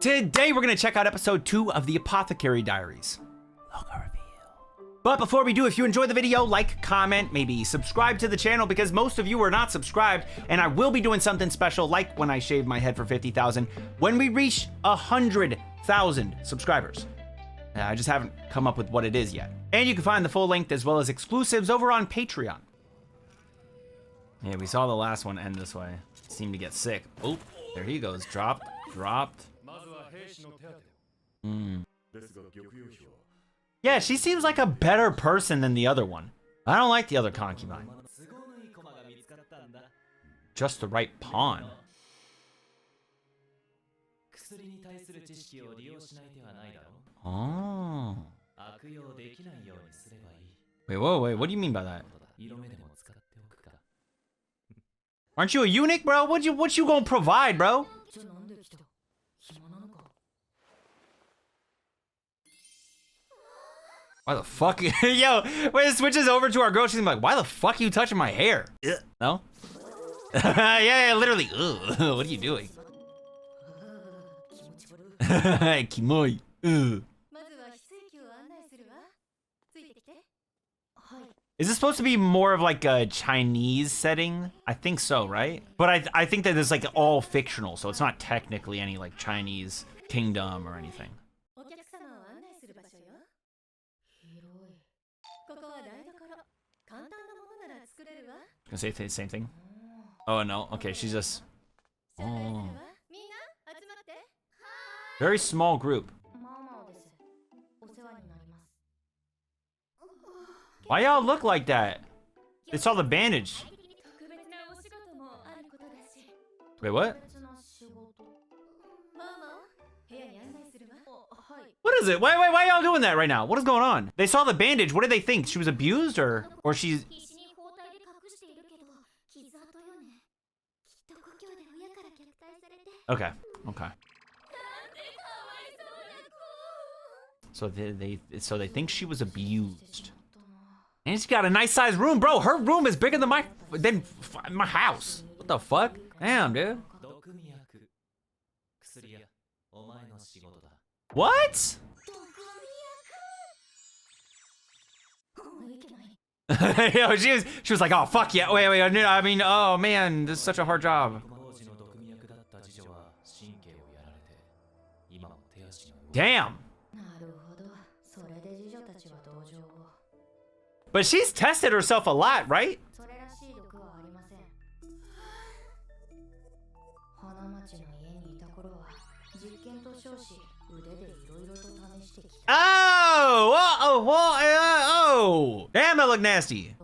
Today we're gonna check out episode 2 of the Apothecary Diaries. Logo reveal. But before we do, if you enjoyed the video, like, comment, maybe subscribe to the channel because most of you are not subscribed, and I will be doing something special like when I shave my head for 50,000 when we reach 100,000 subscribers. I just haven't come up with what it is yet. And you can find the full length as well as exclusives over on Patreon. Yeah, we saw the last one end this way. Seemed to get sick. Oh, there he goes. Dropped. Yeah, she seems like a better person than the other one. I don't like the other concubine. Just the right pawn. Oh. Wait, wait, what do you mean by that? Aren't you a eunuch, bro? What you gonna provide, bro? Why the fuck? Yo, when it switches over to our girl, she's like, why the fuck are you touching my hair? No? yeah, literally. Ugh. What are you doing? Kimoi. Is this supposed to be more of like a Chinese setting? I think so, right? But I think that it's like all fictional, so it's not technically any like Chinese kingdom or anything. Gonna say the same thing? Oh no, okay, she's just... Oh. Very small group. Why y'all look like that? They saw the bandage. Wait, what? What is it? Why y'all doing that right now? What is going on? They saw the bandage. What did they think? She was abused or she's... Okay. So they think she was abused. And she's got a nice sized room, bro. Her room is bigger than my house. What the fuck? Damn, dude. What? Yo, she was like, oh fuck yeah. Wait, I mean, oh man, this is such a hard job. Damn. But she's tested herself a lot, right? Oh! Damn, that look nasty.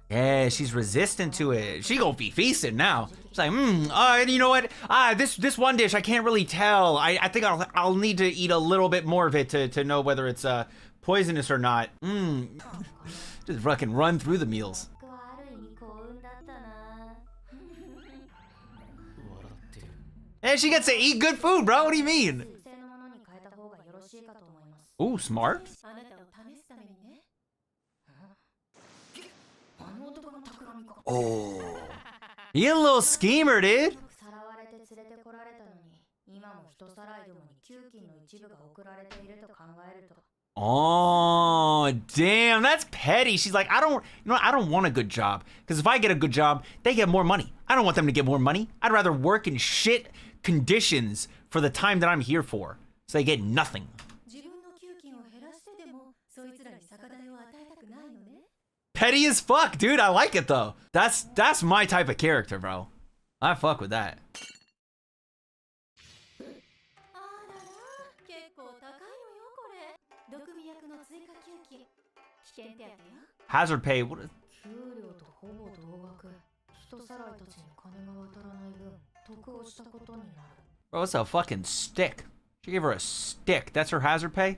Yeah, she's resistant to it. She gonna be feasting now. She's like, you know what? This one dish I can't really tell. I think I'll need to eat a little bit more of it to know whether it's poisonous or not. Just fucking run through the meals. And she gets to eat good food, bro. What do you mean? Ooh, smart. Oh, you a little schemer, dude. Oh, damn, that's petty. She's like, I don't want a good job. Because if I get a good job, they get more money. I don't want them to get more money. I'd rather work in shit conditions for the time that I'm here for. So they get nothing. Petty as fuck, dude. I like it though. That's my type of character, bro. I fuck with that. Hazard pay. What is... Bro, it's a fucking stick. She gave her a stick. That's her hazard pay?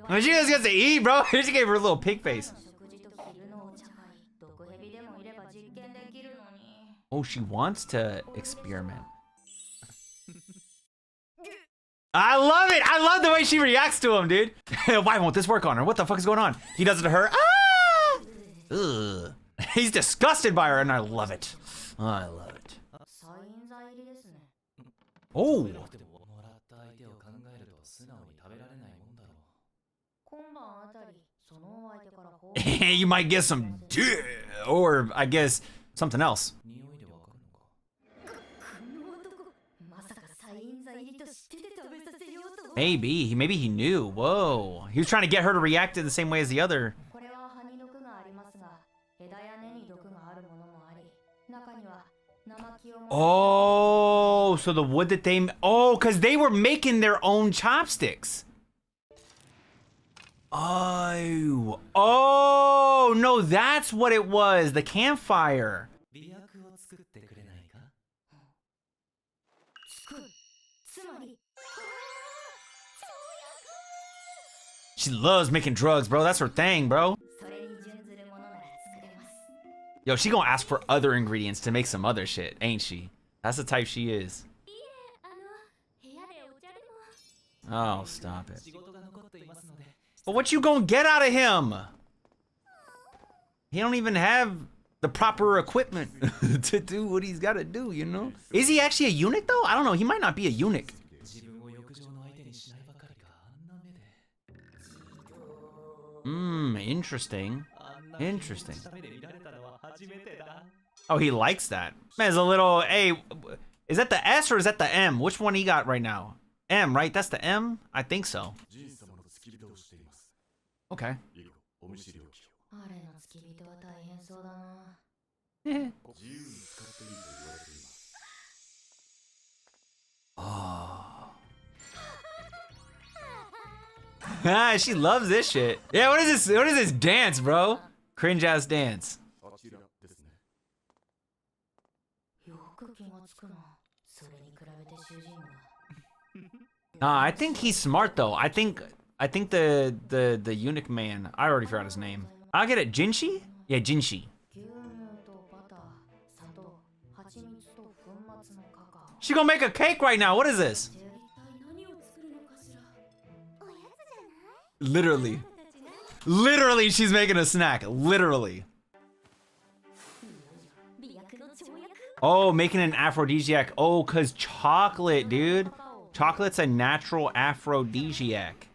I mean, she just gets to eat, bro. She gave her a little pig face. Oh, she wants to experiment. I love it. I love the way she reacts to him, dude. Why won't this work on her? What the fuck is going on? He does it to her. Ah! Ugh. He's disgusted by her, and I love it. Oh, I love it. Oh. You might get some or I guess something else. Maybe he knew. Whoa. He was trying to get her to react in the same way as the other. Oh, so the wood that they... Oh, because they were making their own chopsticks. Oh. Oh, no, that's what it was. The campfire. She loves making drugs, bro. That's her thing, bro. Yo, she gonna ask for other ingredients to make some other shit, ain't she? That's the type she is. Oh, stop it. But what you gonna get out of him? He don't even have the proper equipment to do what he's gotta do, you know? Is he actually a eunuch though? I don't know, he might not be a eunuch. Interesting. Interesting. Oh, he likes that. Man, there's a little, hey, is that the S or is that the M? Which one he got right now? M, right? That's the M? I think so. Okay. Oh. She loves this shit. Yeah, what is this? What is this dance, bro? Cringe ass dance. Nah, I think he's smart though. I think the eunuch man. I already forgot his name. I'll get it. Jinshi? Yeah, Jinshi. She gonna make a cake right now. What is this? Literally. Literally, she's making a snack. Literally. Oh, making an aphrodisiac. Oh, cause chocolate, dude. Chocolate's a natural aphrodisiac.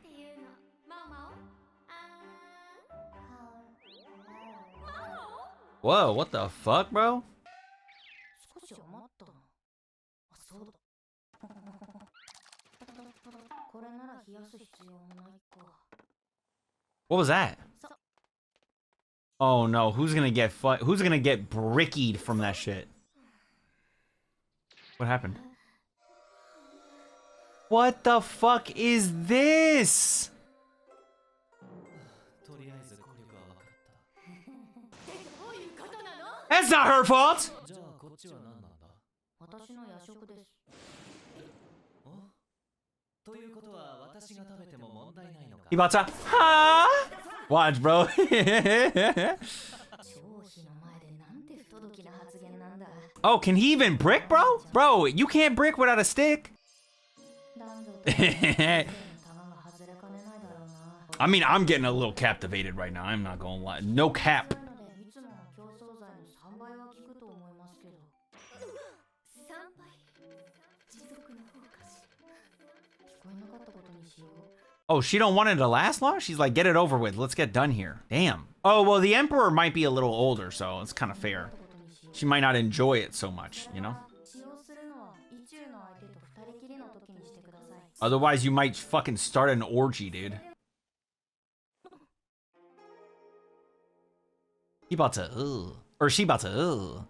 Whoa, what the fuck, bro? What was that? Oh no, who's gonna get brickied from that shit? What happened? What the fuck is this? That's not her fault! Ibata, huh? Watch, bro. Oh, can he even brick, bro? Bro, you can't brick without a stick. I mean, I'm getting a little captivated right now. I'm not gonna lie. No cap. Oh, she don't want it to last long? She's like, get it over with. Let's get done here. Damn. Oh, well, the Emperor might be a little older, so it's kind of fair. She might not enjoy it so much, you know? Otherwise, you might fucking start an orgy, dude. He about to, or she about to,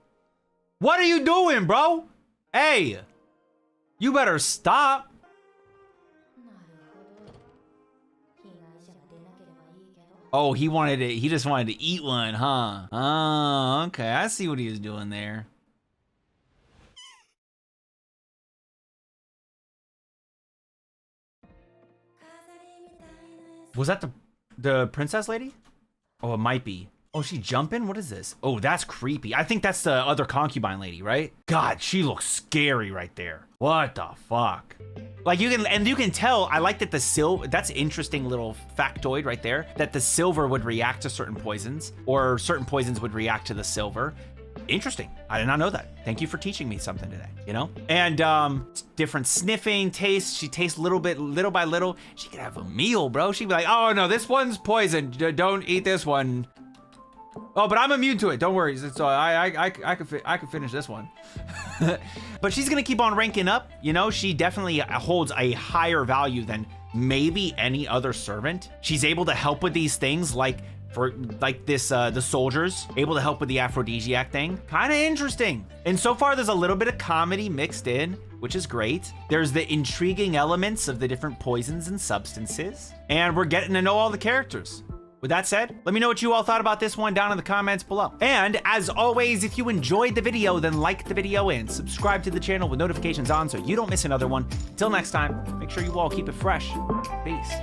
What are you doing, bro? Hey, you better stop. Oh, he wanted it. He just wanted to eat one, huh? Oh, okay. I see what he was doing there. Was that the princess lady? Oh, it might be. Oh, she jumping? What is this? Oh, that's creepy. I think that's the other concubine lady, right? God, she looks scary right there. What the fuck? Like you can tell, I like that the silver, that's interesting little factoid right there, that the silver would react to certain poisons, or certain poisons would react to the silver. Interesting. I did not know that. Thank you for teaching me something today, you know? And different sniffing, tastes. She tastes little by little. She could have a meal, bro. She'd be like, oh no, this one's poison. Don't eat this one. Oh, but I'm immune to it. Don't worry. So I could finish this one. But she's gonna keep on ranking up. You know, she definitely holds a higher value than maybe any other servant. She's able to help with these things like the soldiers, able to help with the aphrodisiac thing. Kind of interesting. And so far there's a little bit of comedy mixed in, which is great. There's the intriguing elements of the different poisons and substances, and we're getting to know all the characters. With that said, let me know what you all thought about this one down in the comments below. And as always, if you enjoyed the video, then like the video and subscribe to the channel with notifications on so you don't miss another one. Until next time, make sure you all keep it fresh. Peace.